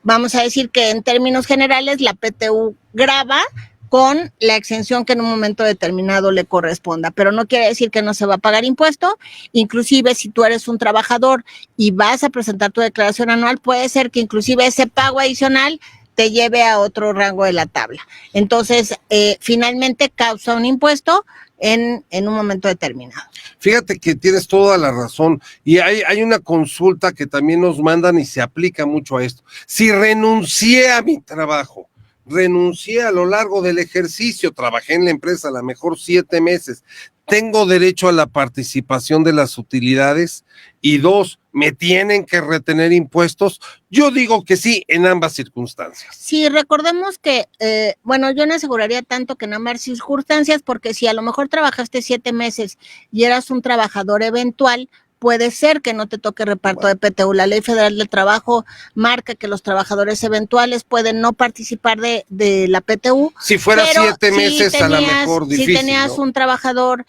vamos a decir que en términos generales la PTU grava con la exención que en un momento determinado le corresponda, pero no quiere decir que no se va a pagar impuesto. Inclusive si tú eres un trabajador y vas a presentar tu declaración anual, puede ser que inclusive ese pago adicional te lleve a otro rango de la tabla. Entonces, finalmente causa un impuesto en un momento determinado. Fíjate que tienes toda la razón, y hay una consulta que también nos mandan y se aplica mucho a esto. Si renuncié a mi trabajo, renuncié a lo largo del ejercicio, trabajé en la empresa a lo mejor 7 meses, ¿tengo derecho a la participación de las utilidades? Y 2, ¿me tienen que retener impuestos? Yo digo que sí, en ambas circunstancias. Sí, recordemos que, yo no aseguraría tanto que en ambas circunstancias, porque si a lo mejor trabajaste 7 meses y eras un trabajador eventual, puede ser que no te toque reparto de PTU. La Ley Federal del Trabajo marca que los trabajadores eventuales pueden no participar de la PTU. Si fuera 7 meses, a lo mejor difícil. Si tenías un trabajador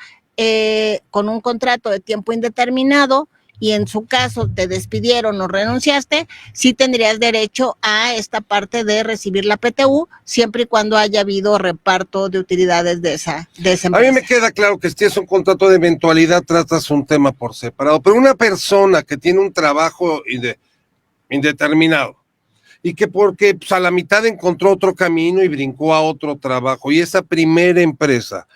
con un contrato de tiempo indeterminado y en su caso te despidieron o renunciaste, sí tendrías derecho a esta parte de recibir la PTU, siempre y cuando haya habido reparto de utilidades de esa empresa. A mí me queda claro que si es un contrato de eventualidad, tratas un tema por separado, pero una persona que tiene un trabajo indeterminado y que porque a la mitad encontró otro camino y brincó a otro trabajo, y esa primera empresa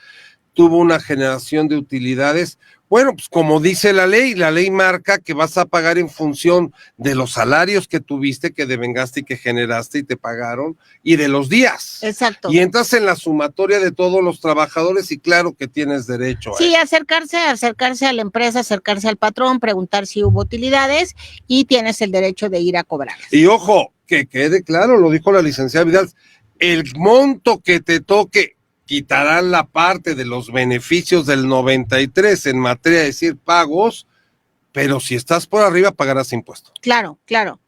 tuvo una generación de utilidades, Bueno, pues como dice la ley marca que vas a pagar en función de los salarios que tuviste, que devengaste y que generaste y te pagaron, y de los días. Exacto. Y entras en la sumatoria de todos los trabajadores y claro que tienes derecho a Sí, eso. acercarse a la empresa, acercarse al patrón, preguntar si hubo utilidades y tienes el derecho de ir a cobrar. Y ojo, que quede claro, lo dijo la licenciada Vidal, el monto que te toque, quitarán la parte de los beneficios del 93 en materia de decir pagos, pero si estás por arriba pagarás impuesto. Claro,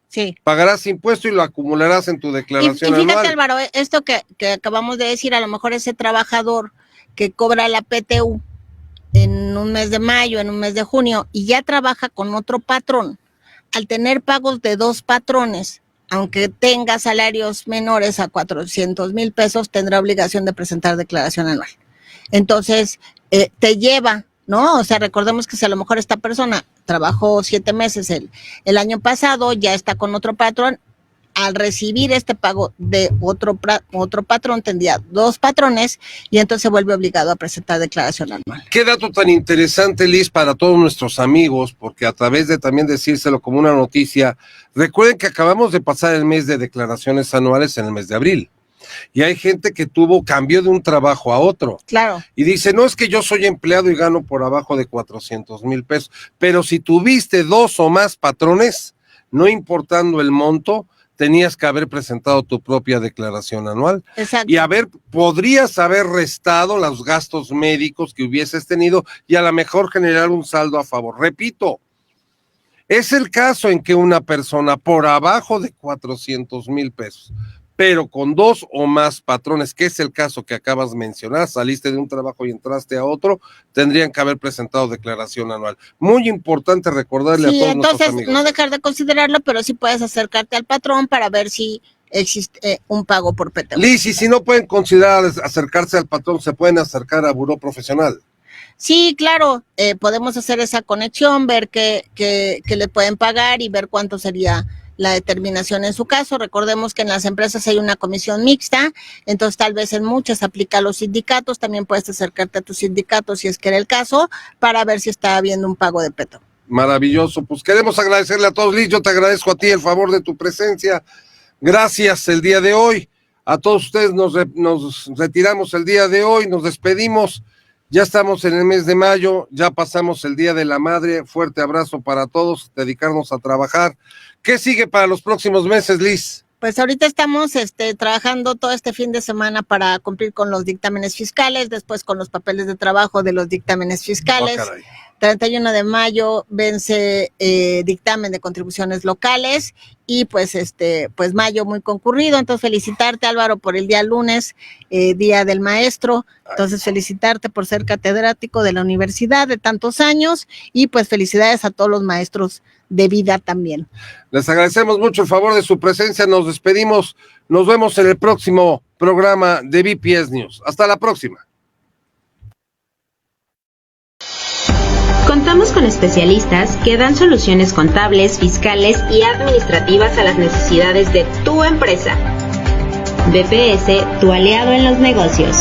sí. Pagarás impuesto y lo acumularás en tu declaración Y fíjate, anual. Álvaro, esto que acabamos de decir, a lo mejor ese trabajador que cobra la PTU en un mes de mayo, en un mes de junio, y ya trabaja con otro patrón, al tener pagos de 2 patrones, aunque tenga salarios menores a 400,000 pesos, tendrá obligación de presentar declaración anual. Entonces, te lleva, ¿no? O sea, recordemos que si a lo mejor esta persona trabajó 7 meses el año pasado, ya está con otro patrón, al recibir este pago de otro patrón, tendría 2 patrones y entonces se vuelve obligado a presentar declaración anual. Qué dato tan interesante, Liz, para todos nuestros amigos, porque a través de también decírselo como una noticia, recuerden que acabamos de pasar el mes de declaraciones anuales en el mes de abril. Y hay gente que cambió de un trabajo a otro. Claro. Y dice, no es que yo soy empleado y gano por abajo de 400,000 pesos, pero si tuviste 2 o más patrones, no importando el monto, tenías que haber presentado tu propia declaración anual. Exacto. Y podrías haber restado los gastos médicos que hubieses tenido y a lo mejor generar un saldo a favor. Repito, es el caso en que una persona por abajo de 400,000 pesos, pero con 2 o más patrones, que es el caso que acabas de mencionar, saliste de un trabajo y entraste a otro, tendrían que haber presentado declaración anual. Muy importante recordarle a todos nuestros amigos. Entonces, no dejar de considerarlo, pero sí puedes acercarte al patrón para ver si existe un pago por PTU. Liz, y si no pueden considerar acercarse al patrón, se pueden acercar a Buró Profesional. Sí, claro, podemos hacer esa conexión, ver qué le pueden pagar y ver cuánto sería la determinación en su caso. Recordemos que en las empresas hay una comisión mixta, entonces tal vez en muchas aplica a los sindicatos, también puedes acercarte a tu sindicato si es que era el caso, para ver si está habiendo un pago de PTU. Maravilloso, pues queremos agradecerle a todos, Liz, yo te agradezco a ti el favor de tu presencia, gracias el día de hoy, a todos ustedes nos retiramos el día de hoy, nos despedimos, ya estamos en el mes de mayo, ya pasamos el Día de la Madre, fuerte abrazo para todos, dedicarnos a trabajar. ¿Qué sigue para los próximos meses, Liz? Pues ahorita estamos trabajando todo este fin de semana para cumplir con los dictámenes fiscales, después con los papeles de trabajo de los dictámenes fiscales. Oh, caray. 31 de mayo vence dictamen de contribuciones locales y pues mayo muy concurrido, entonces felicitarte, Álvaro, por el día lunes, Día del Maestro, entonces felicitarte por ser catedrático de la universidad de tantos años y pues felicidades a todos los maestros de vida también. Les agradecemos mucho el favor de su presencia, nos despedimos, nos vemos en el próximo programa de BPS News. Hasta la próxima. Contamos con especialistas que dan soluciones contables, fiscales y administrativas a las necesidades de tu empresa. BPS, tu aliado en los negocios.